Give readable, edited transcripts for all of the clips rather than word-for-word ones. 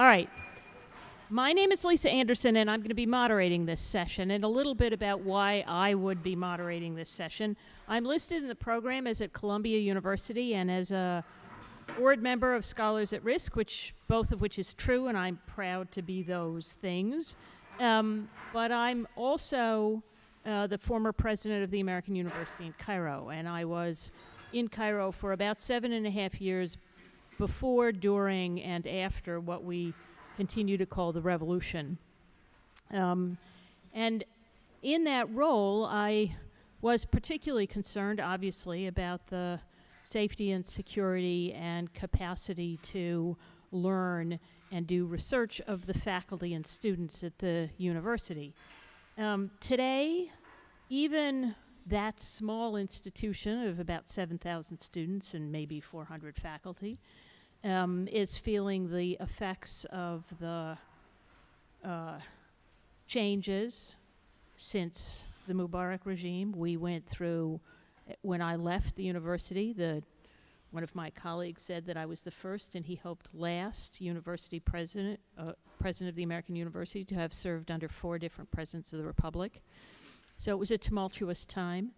All right. My name is Lisa Anderson, and I'm going to be moderating this session, and a little bit about why I would be moderating this session. I'm listed in the program as at Columbia University and as a board member of Scholars at Risk, both of which is true, and I'm proud to be those things. But I'm also the former president of the American University in Cairo, and I was in Cairo for about 7.5 years before, during, and after what we continue to call the revolution. And in that role, I was particularly concerned, obviously, about the safety and security and capacity to learn and do research of the faculty and students at the university. Today, even that small institution of about 7,000 students and maybe 400 faculty is feeling the effects of the changes since the Mubarak regime. We went through, when I left the university, one of my colleagues said that I was the first and he hoped last university president of the American University to have served under 4 different presidents of the Republic. So it was a tumultuous time.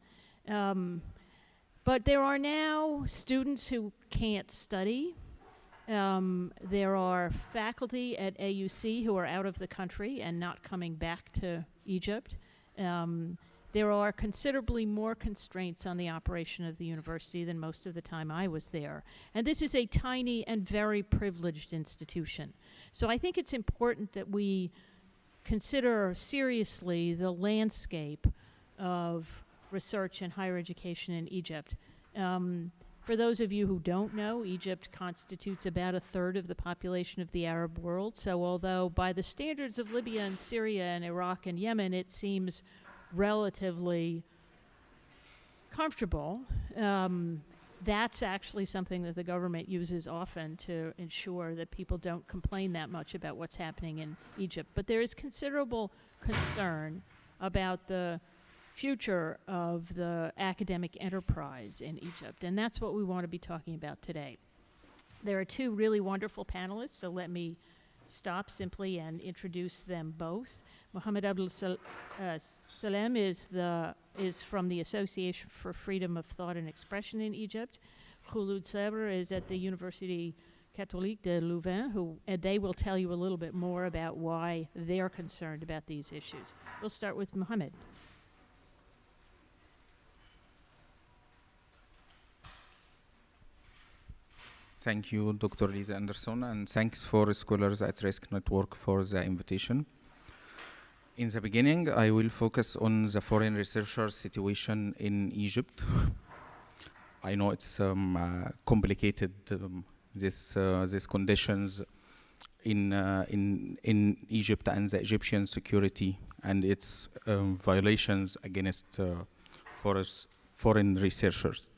But there are now students who can't study. There are faculty at AUC who are out of the country and not coming back to Egypt. There are considerably more constraints on the operation of the university than most of the time I was there. And this is a tiny and very privileged institution. So I think it's important that we consider seriously the landscape of research and higher education in Egypt. For those of you who don't know, Egypt constitutes about 1/3 of the population of the Arab world. So although by the standards of Libya and Syria and Iraq and Yemen, it seems relatively comfortable, that's actually something that the government uses often to ensure that people don't complain that much about what's happening in Egypt. But there is considerable concern about the future of the academic enterprise in Egypt, and that's what we want to be talking about today. There are 2 really wonderful panelists, so let me stop simply and introduce them both. Mohamed Abdel Salam is from the Association for Freedom of Thought and Expression in Egypt. Kholoud Saber is at the University Catholique de Louvain, and they will tell you a little bit more about why they're concerned about these issues. We'll start with Mohamed. Thank you, Dr. Lisa Anderson, and thanks for Scholars at Risk Network for the invitation. In the beginning, I will focus on the foreign researchers' situation in Egypt. I know it's complicated, these conditions in Egypt and the Egyptian security and its violations against foreign researchers.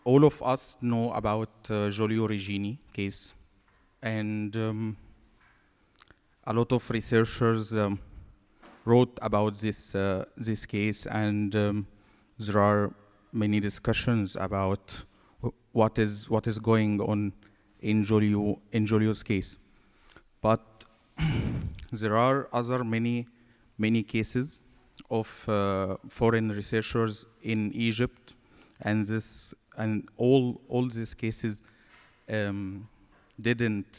All of us know about Giulio Regeni case, and a lot of researchers wrote about this case, and there are many discussions about what is going on in Giulio's case. But there are other many cases of foreign researchers in Egypt, and all these cases didn't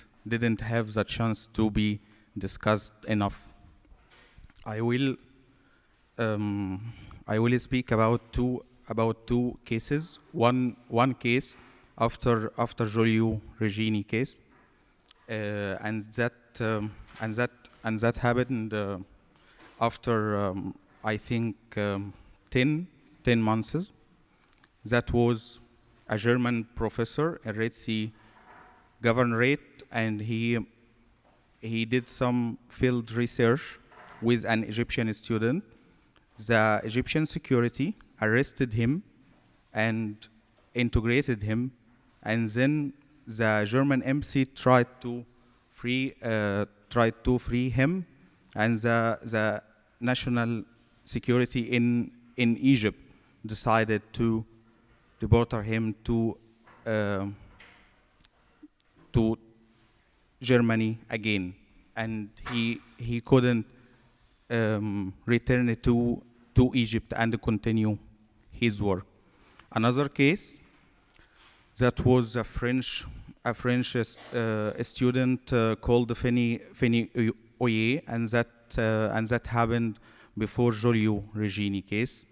have the chance to be discussed enough. I will speak about two cases. One case after Giulio Regeni case, and that happened after I think 10 months. That was a German professor at Red Sea Governorate, and he did some field research with an Egyptian student. The Egyptian security arrested him and integrated him, and then the German embassy tried to free him, and the national security in Egypt decided to deport him to Germany again, and he couldn't return to Egypt and continue his work. Another case that was a French student called Feni Oye, and that happened before Joliot Regini case.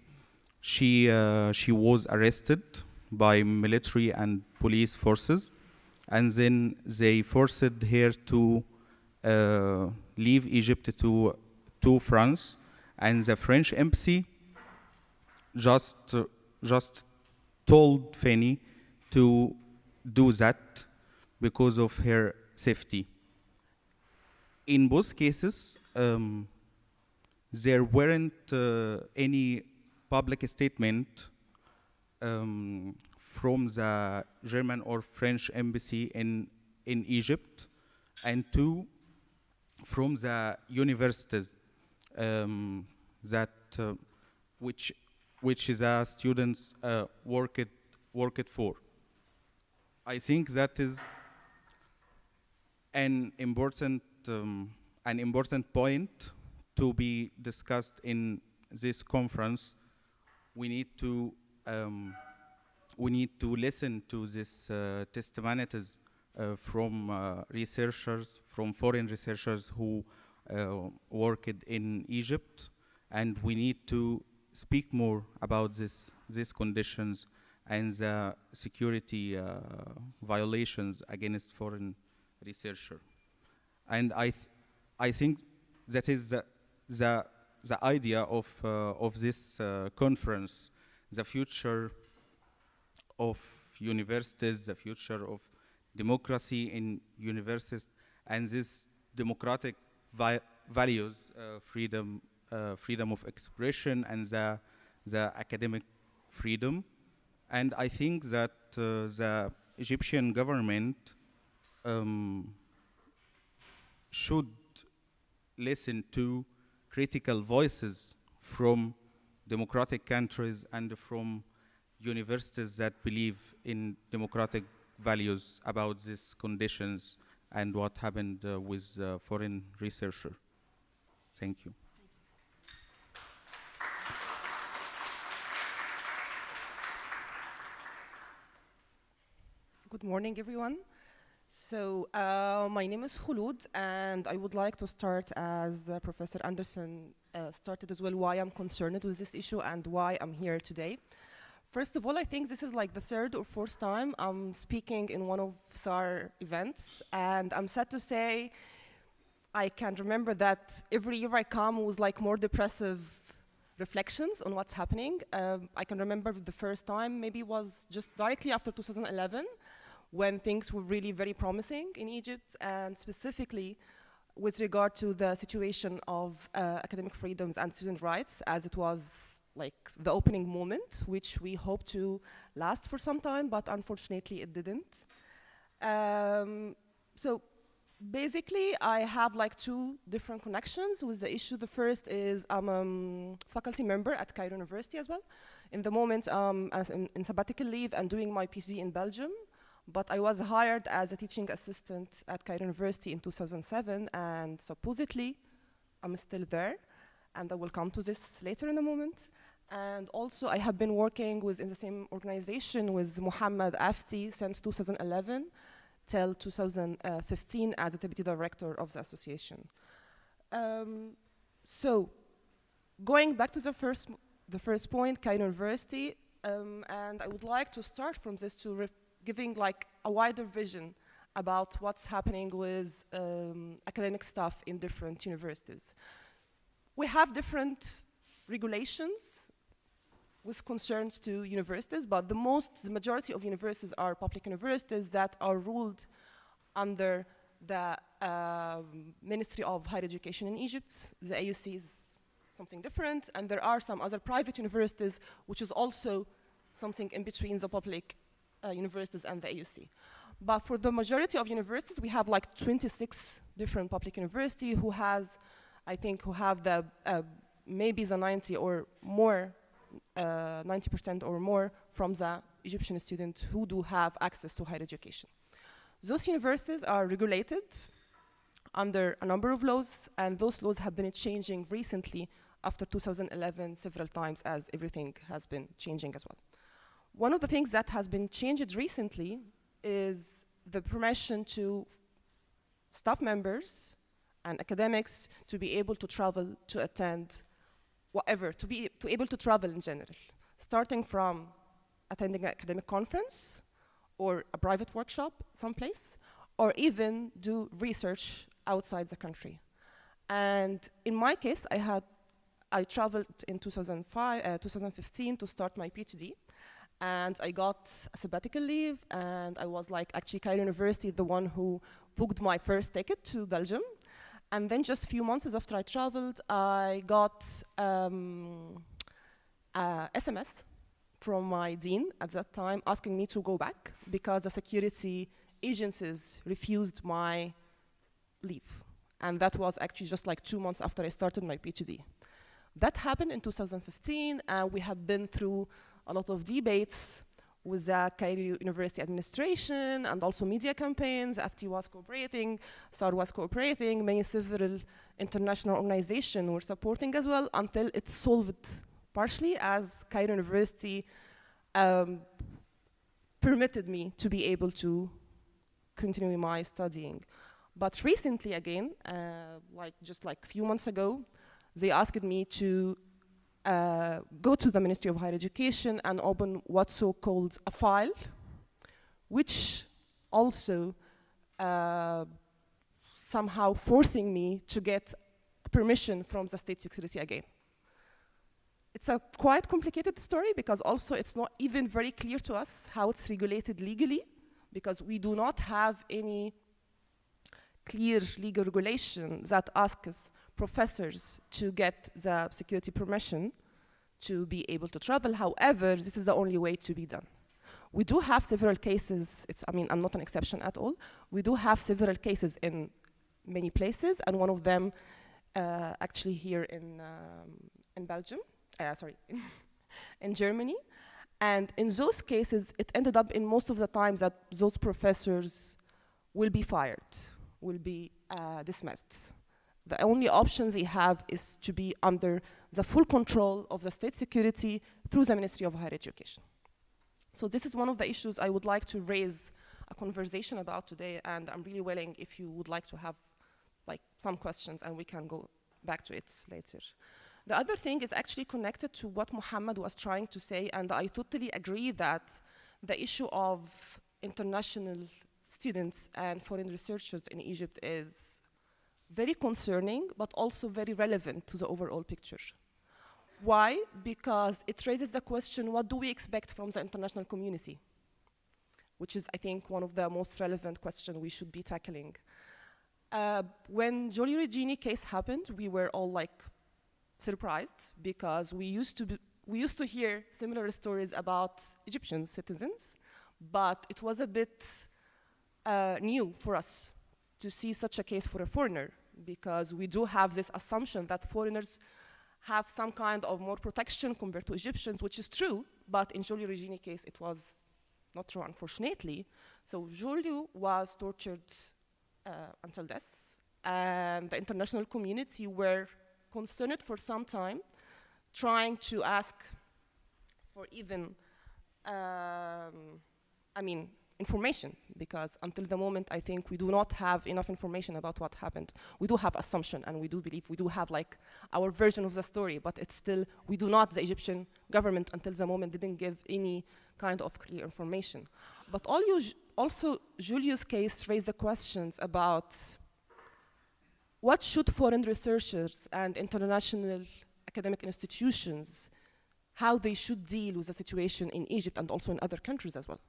She was arrested by military and police forces, and then they forced her to leave Egypt to France, and the French embassy just told Fanny to do that because of her safety. In both cases, there weren't any public statement from the German or French embassy in Egypt, and two, from the universities that which the students worked for. I think that is an important point to be discussed in this conference. We need to listen to this testimonies from researchers, from foreign researchers who worked in Egypt, and we need to speak more about these conditions and the security violations against foreign researchers. And I think that is the idea of this conference, the future of universities, the future of democracy in universities, and this democratic values, freedom of expression, and the academic freedom. And I think that the Egyptian government should listen to critical voices from democratic countries and from universities that believe in democratic values about these conditions and what happened with foreign researchers. Thank you. Good morning, everyone. So my name is Kholoud, and I would like to start as Professor Anderson started as well, why I'm concerned with this issue and why I'm here today. First of all, I think this is like the third or fourth time I'm speaking in one of SAR events, and I'm sad to say I can remember that every year I come with like more depressive reflections on what's happening. I can remember the first time maybe was just directly after 2011, when things were really very promising in Egypt, and specifically with regard to the situation of academic freedoms and student rights, as it was like the opening moment, which we hope to last for some time, but unfortunately it didn't. So basically, I have like two different connections with the issue. The first is I'm a faculty member at Cairo University as well. In the moment, as in sabbatical leave and doing my PhD in Belgium. But I was hired as a teaching assistant at Cairo University in 2007, and supposedly I'm still there, and I will come to this later in a moment. And also I have been working in the same organization with Mohamed AFTE since 2011 till 2015 as a deputy director of the association. So going back to the first point, Cairo University, and I would like to start from this to giving like a wider vision about what's happening with academic staff in different universities. We have different regulations with concerns to universities, but the majority of universities are public universities that are ruled under the Ministry of Higher Education in Egypt. The AUC is something different, and there are some other private universities, which is also something in between the public universities and the AUC. But for the majority of universities, we have like 26 different public universities who have the maybe the 90 or more, 90% or more from the Egyptian students who do have access to higher education. Those universities are regulated under a number of laws, and those laws have been changing recently after 2011 several times, as everything has been changing as well. One of the things that has been changed recently is the permission to staff members and academics to be able to travel to attend whatever, to be able to travel in general, starting from attending an academic conference or a private workshop someplace, or even do research outside the country. And in my case, I traveled in 2015 to start my PhD, and I got a sabbatical leave, and I was like, actually Cairo University, the one who booked my first ticket to Belgium. And then just a few months after I traveled, I got a SMS from my dean at that time asking me to go back because the security agencies refused my leave. And that was actually just like 2 months after I started my PhD. That happened in 2015, and we have been through a lot of debates with the Cairo University administration and also media campaigns. AFTE was cooperating, SAR was cooperating, many several international organizations were supporting as well, until it solved partially as Cairo University permitted me to be able to continue my studying. But recently again, just like a few months ago, they asked me to go to the Ministry of Higher Education and open what's so-called a file, which also somehow forcing me to get permission from the state security again. It's a quite complicated story because also it's not even very clear to us how it's regulated legally, because we do not have any clear legal regulation that asks professors to get the security permission to be able to travel. However, this is the only way to be done. We do have several cases, I'm not an exception at all. We do have several cases in many places, and one of them actually here in Belgium, in Germany. And in those cases, it ended up in most of the times that those professors will be fired, will be dismissed. The only options they have is to be under the full control of the state security through the Ministry of Higher Education. So this is one of the issues I would like to raise a conversation about today, and I'm really willing if you would like to have like some questions and we can go back to it later. The other thing is actually connected to what Mohamed was trying to say, and I totally agree that the issue of international students and foreign researchers in Egypt is very concerning, but also very relevant to the overall picture. Why? Because it raises the question, what do we expect from the international community? Which is, I think, one of the most relevant questions we should be tackling. When Giulio Regini case happened, we were all like surprised because we used to hear similar stories about Egyptian citizens, but it was a bit new for us to see such a case for a foreigner, because we do have this assumption that foreigners have some kind of more protection compared to Egyptians, which is true, but in Giulio Regini case, it was not true, unfortunately. So Giulio was tortured until death, and the international community were concerned for some time, trying to ask for even, information, because until the moment, I think we do not have enough information about what happened. We do have assumption, and we do believe, we do have like our version of the story, but it's still, we do not, the Egyptian government until the moment didn't give any kind of clear information. But also Giulio's case raised the questions about what should foreign researchers and international academic institutions, how they should deal with the situation in Egypt and also in other countries as well.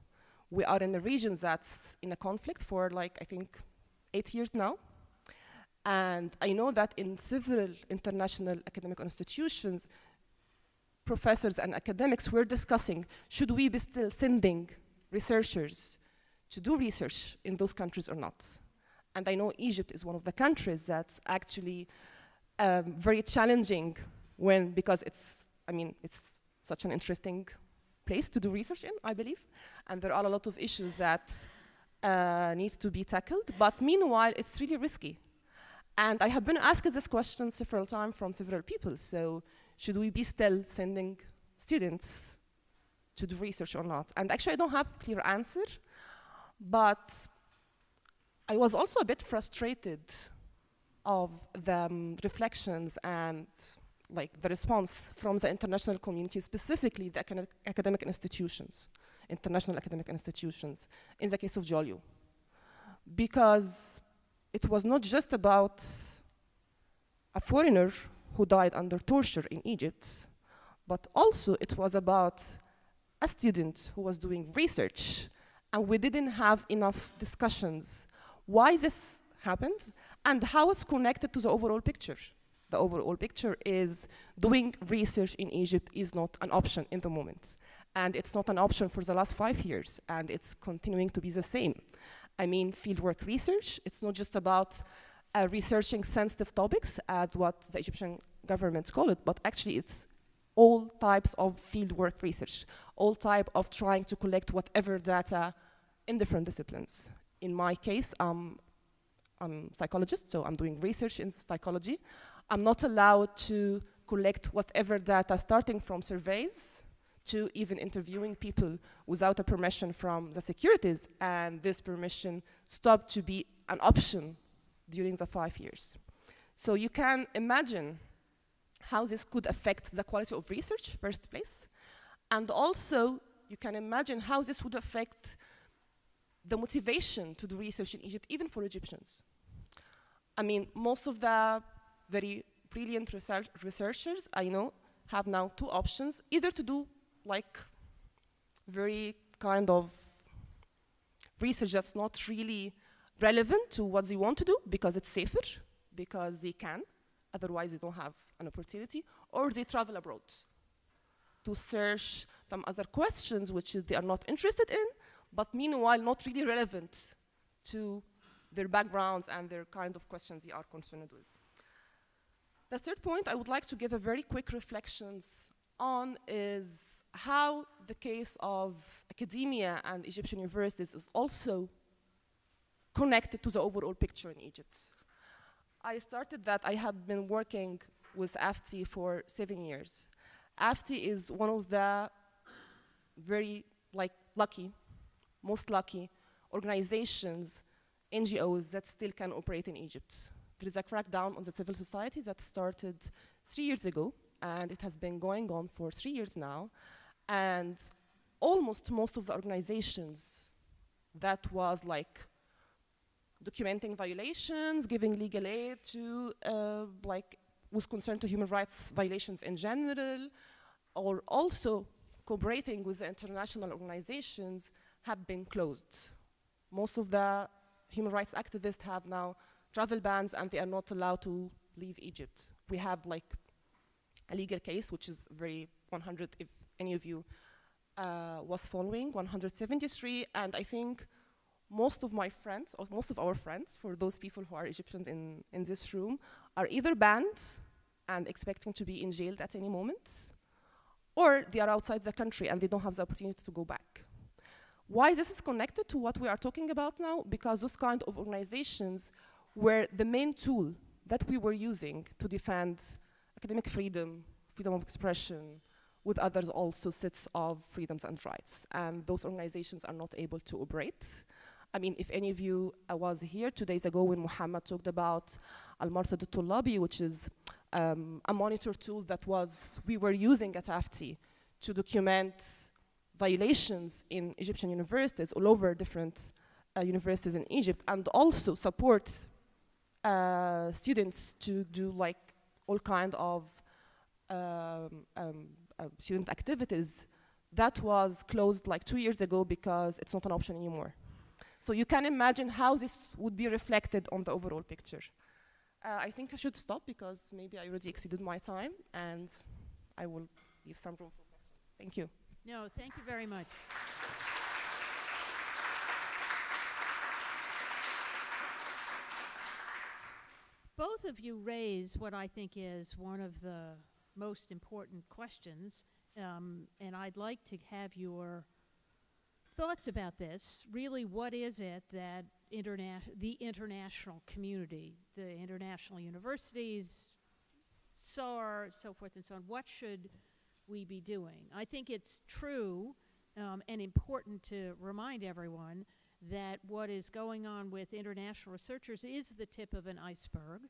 We are in a region that's in a conflict for like, I think, 8 years now. And I know that in several international academic institutions, professors and academics were discussing, should we be still sending researchers to do research in those countries or not? And I know Egypt is one of the countries that's actually very challenging because it's such an interesting place to do research in, I believe. And there are a lot of issues that needs to be tackled. But meanwhile, it's really risky. And I have been asked this question several times from several people. So should we be still sending students to do research or not? And actually, I don't have a clear answer, but I was also a bit frustrated of the reflections and like the response from the international community, specifically the academic institutions, international academic institutions, in the case of Jolio. Because it was not just about a foreigner who died under torture in Egypt, but also it was about a student who was doing research, and we didn't have enough discussions why this happened and how it's connected to the overall picture. The overall picture is doing research in Egypt is not an option in the moment. And it's not an option for the last 5 years, and it's continuing to be the same. I mean, fieldwork research, it's not just about researching sensitive topics, as what the Egyptian government call it, but actually it's all types of fieldwork research, all type of trying to collect whatever data in different disciplines. In my case, I'm a psychologist, so I'm doing research in psychology. I'm not allowed to collect whatever data, starting from surveys to even interviewing people without a permission from the securities, and this permission stopped to be an option during the 5 years. So you can imagine how this could affect the quality of research, first place, and also you can imagine how this would affect the motivation to do research in Egypt, even for Egyptians. I mean, most of the very brilliant researchers I know have now 2 options, either to do like very kind of research that's not really relevant to what they want to do because it's safer, because they can, otherwise they don't have an opportunity, or they travel abroad to search some other questions which they are not interested in, but meanwhile not really relevant to their backgrounds and their kind of questions they are concerned with. The third point I would like to give a very quick reflections on is how the case of academia and Egyptian universities is also connected to the overall picture in Egypt. I started that I have been working with AFTE for 7 years. AFTE is one of the very most lucky organizations, NGOs that still can operate in Egypt. There is a crackdown on the civil society that started 3 years ago, and it has been going on for 3 years now. And almost most of the organizations that was like documenting violations, giving legal aid to was concerned to human rights violations in general, or also cooperating with the international organizations have been closed. Most of the human rights activists have now travel bans and they are not allowed to leave Egypt. We have like a legal case, which is very 100, if any of you was following, 173, and I think most of my friends, or most of our friends, for those people who are Egyptians in this room, are either banned and expecting to be in jail at any moment, or they are outside the country and they don't have the opportunity to go back. Why this is connected to what we are talking about now? Because those kind of organizations were the main tool that we were using to defend academic freedom, freedom of expression, with others also sets of freedoms and rights. And those organizations are not able to operate. I mean, if any of you was here 2 days ago when Mohamed talked about Al-Marsad al-Tullabi, which is a monitor tool that we were using at AFTE to document violations in Egyptian universities, all over different universities in Egypt, and also support students to do like all kind of student activities. That was closed like 2 years ago because it's not an option anymore. So you can imagine how this would be reflected on the overall picture. I think I should stop because maybe I already exceeded my time, and I will leave some room for questions. Thank you. No, thank you very much. Both of you raise what I think is one of the most important questions, and I'd like to have your thoughts about this. Really, what is it that the international community, the international universities, SAR, so forth and so on, what should we be doing? I think it's true and important to remind everyone that what is going on with international researchers is the tip of an iceberg,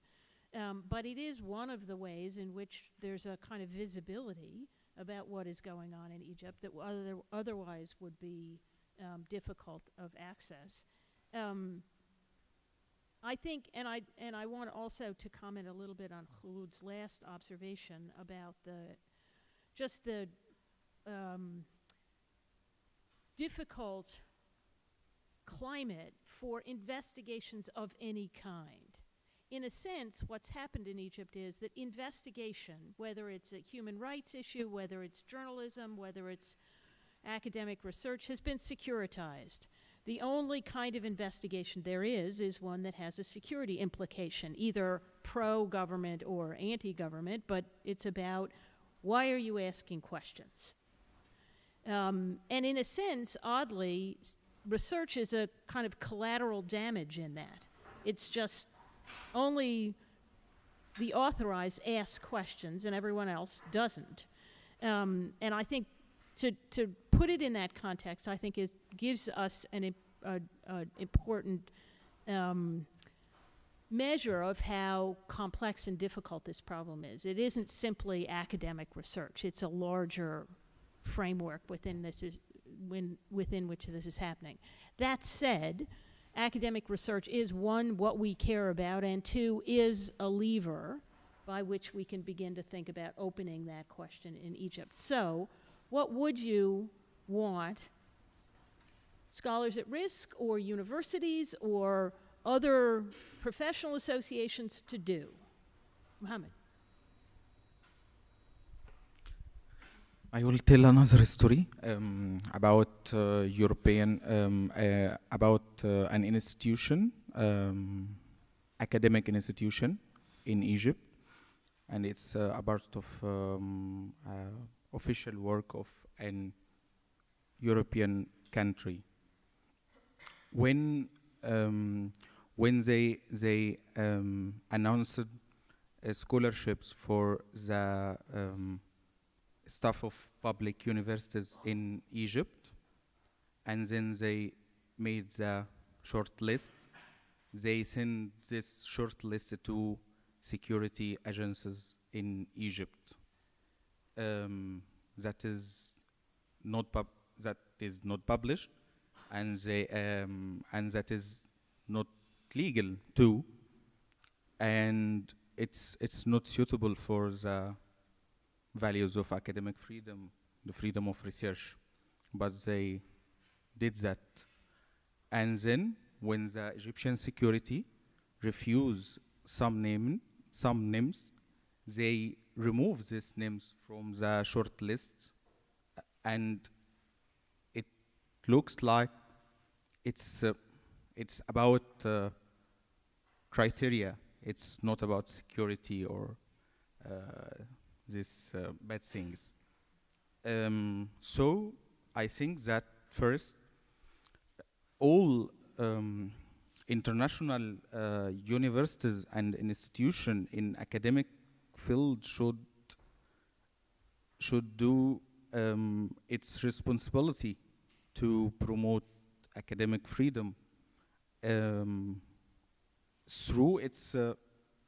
but it is one of the ways in which there's a kind of visibility about what is going on in Egypt that otherwise would be difficult of access. I think, and I want also to comment a little bit on Kholoud's last observation about the difficult climate for investigations of any kind. In a sense, what's happened in Egypt is that investigation, whether it's a human rights issue, whether it's journalism, whether it's academic research, has been securitized. The only kind of investigation there is one that has a security implication, either pro-government or anti-government, but it's about why are you asking questions? And in a sense, oddly, research is a kind of collateral damage in that. It's just only the authorized ask questions and everyone else doesn't. And I think to put it in that context, I think gives us an important measure of how complex and difficult this problem is. It isn't simply academic research. It's a larger framework within which this is happening. That said, academic research is, one, what we care about, and two, is a lever by which we can begin to think about opening that question in Egypt. So, what would you want scholars at risk or universities or other professional associations to do? Mohamed. I will tell another story about an institution, academic institution in Egypt, and it's a part of official work of an European country. When they announced scholarships for the staff of public universities in Egypt, and then they made the short list, they sent this short list to security agencies in Egypt. That is not published, and that is not legal too, and it's not suitable for the values of academic freedom, the freedom of research, but they did that. And then when the Egyptian security refused some names, they remove these names from the short list, and it looks like it's about criteria. It's not about security or these bad things. So I think that first, all international universities and institutions in academic field should do its responsibility to promote academic freedom through its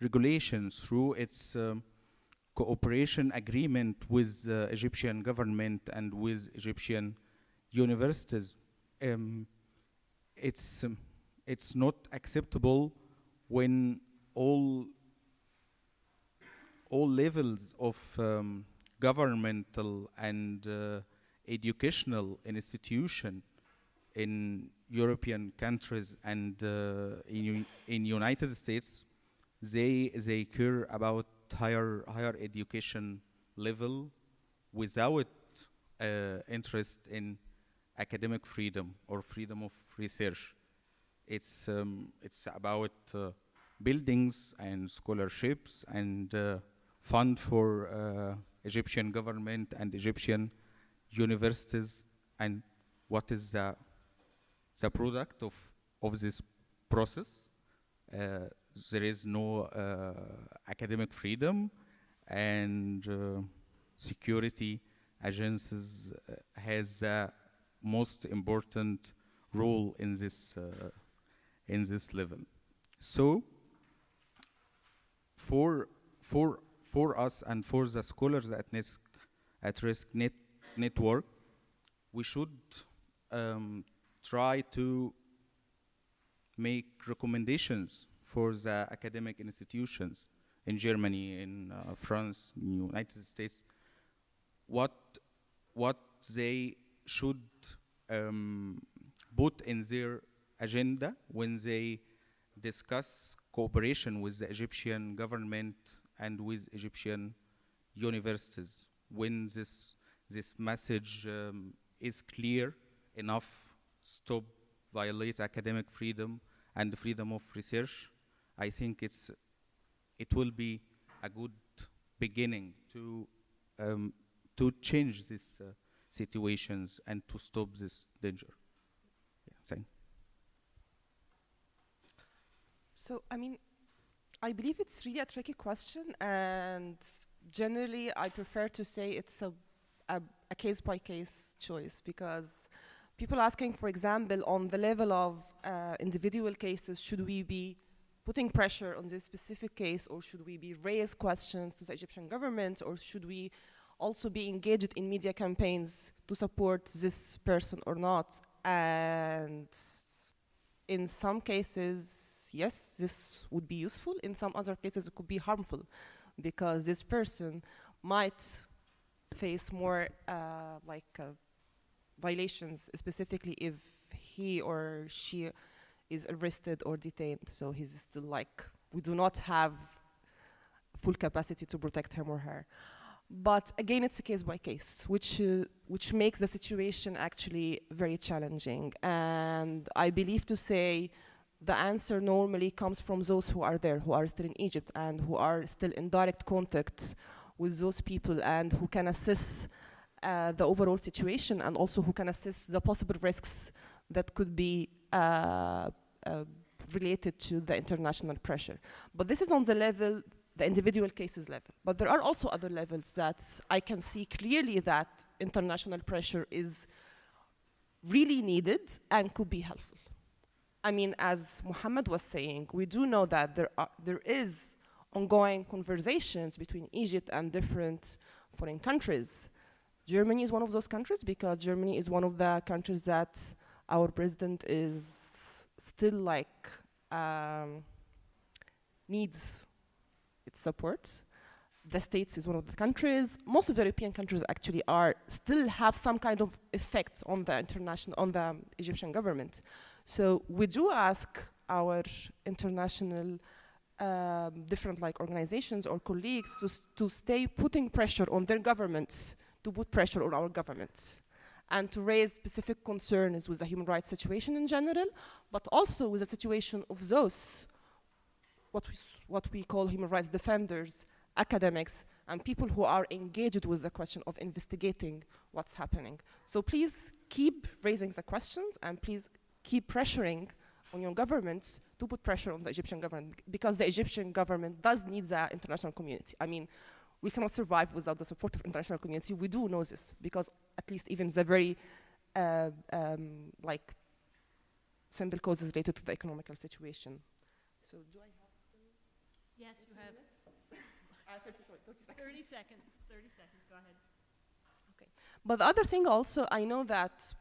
regulations, through its cooperation agreement with the Egyptian government and with Egyptian universities. It's not acceptable when all levels of governmental and educational institution in European countries and in United States, they care about higher education level without interest in academic freedom or freedom of research. It's about buildings and scholarships and fund for Egyptian government and Egyptian universities, and what is the the product of this process. There is no academic freedom, and security agencies has the most important role in this level. So for us and for the scholars at Risk Network, we should try to make recommendations for the academic institutions in Germany, in France, in the United States, what they should put in their agenda when they discuss cooperation with the Egyptian government and with Egyptian universities. When this message is clear enough, stop, violate academic freedom and freedom of research, I think it will be a good beginning to change these situations and to stop this danger. Yeah, thank you. So, I mean, I believe it's really a tricky question, and generally I prefer to say it's a case-by-case choice, because people asking, for example, on the level of individual cases, should we be putting pressure on this specific case, or should we be raise questions to the Egyptian government, or should we also be engaged in media campaigns to support this person or not? And in some cases, yes, this would be useful. In some other cases, it could be harmful, because this person might face more violations, specifically if he or she is arrested or detained. So he's still we do not have full capacity to protect him or her. But again, it's a case by case, which makes the situation actually very challenging. And I believe to say the answer normally comes from those who are there, who are still in Egypt, and who are still in direct contact with those people, and who can assess the overall situation, and also who can assess the possible risks that could be related to the international pressure. But this is on the level, the individual cases level. But there are also other levels that I can see clearly that international pressure is really needed and could be helpful. I mean, as Mohamed was saying, we do know that there is ongoing conversations between Egypt and different foreign countries. Germany is one of those countries, because Germany is one of the countries that our president is still needs its support. The States is one of the countries. Most of the European countries actually still have some kind of effects on the Egyptian government. So we do ask our international different organizations or colleagues to stay putting pressure on their governments, to put pressure on our governments, and to raise specific concerns with the human rights situation in general, but also with the situation of those, what we call human rights defenders, academics, and people who are engaged with the question of investigating what's happening. So please keep raising the questions, and please keep pressuring on your governments to put pressure on the Egyptian government, because the Egyptian government does need the international community. I mean, we cannot survive without the support of international community. We do know this, because at least even the very simple causes related to the economical situation. So do I have still? Yes, you have 30 seconds. 30 seconds, go ahead. Okay. But the other thing also, I know that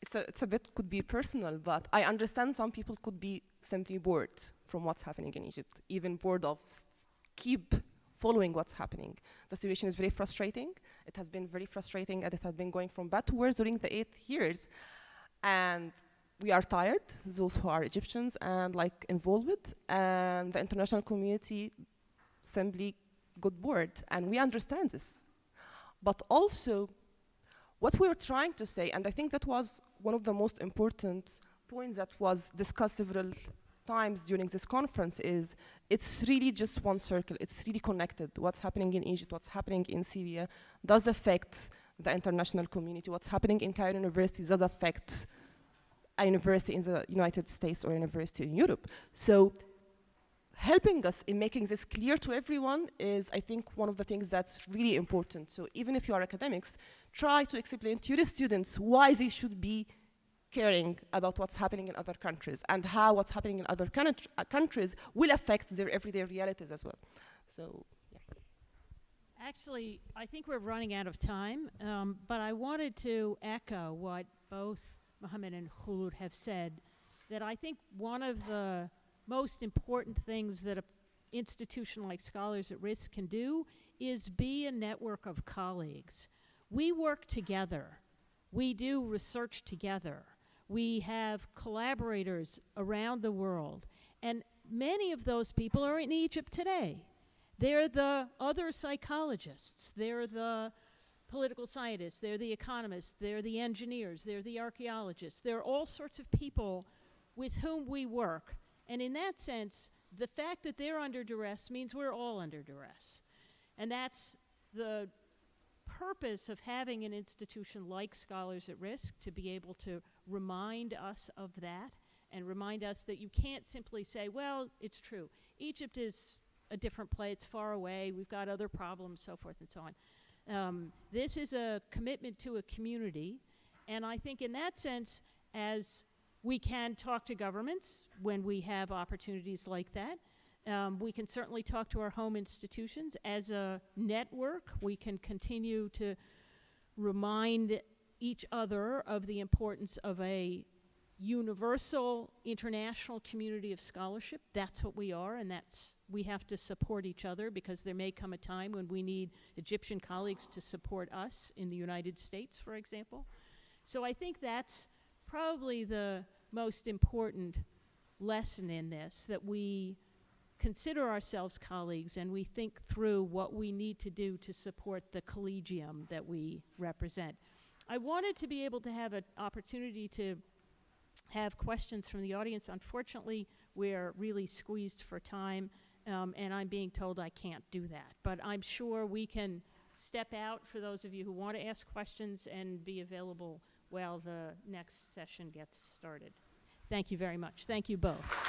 it's a bit could be personal, but I understand some people could be simply bored from what's happening in Egypt, even bored of keep following what's happening. The situation is very frustrating. It has been very frustrating, and it has been going from bad to worse during the 8 years. And we are tired, those who are Egyptians and involved, and the international community simply got bored, and we understand this. But also, what we were trying to say, and I think that was one of the most important points that was discussed several times during this conference, is it's really just one circle. It's really connected. What's happening in Egypt, what's happening in Syria does affect the international community. What's happening in Cairo University does affect a university in the United States or a university in Europe. So helping us in making this clear to everyone is, I think, one of the things that's really important. So even if you are academics, try to explain to your students why they should be caring about what's happening in other countries and how what's happening in other countries will affect their everyday realities as well. So, yeah. Actually, I think we're running out of time, but I wanted to echo what both Mohamed and Kholoud have said, that I think one of the most important things that an institution like Scholars at Risk can do is be a network of colleagues. We work together. We do research together. We have collaborators around the world. And many of those people are in Egypt today. They're the other psychologists. They're the political scientists. They're the economists. They're the engineers. They're the archaeologists. There are all sorts of people with whom we work. And in that sense, the fact that they're under duress means we're all under duress. And that's the purpose of having an institution like Scholars at Risk, to be able to remind us of that and remind us that you can't simply say, well, it's true. Egypt is a different place, far away. We've got other problems, so forth and so on. This is a commitment to a community. And I think in that sense, as we can talk to governments when we have opportunities like that. We can certainly talk to our home institutions. As a network, we can continue to remind each other of the importance of a universal international community of scholarship. That's what we are, and we have to support each other, because there may come a time when we need Egyptian colleagues to support us in the United States, for example. So I think that's probably the most important lesson in this, that we consider ourselves colleagues and we think through what we need to do to support the collegium that we represent. I wanted to be able to have an opportunity to have questions from the audience. Unfortunately, we're really squeezed for time, and I'm being told I can't do that. But I'm sure we can step out for those of you who want to ask questions and be available while the next session gets started. Thank you very much. Thank you both.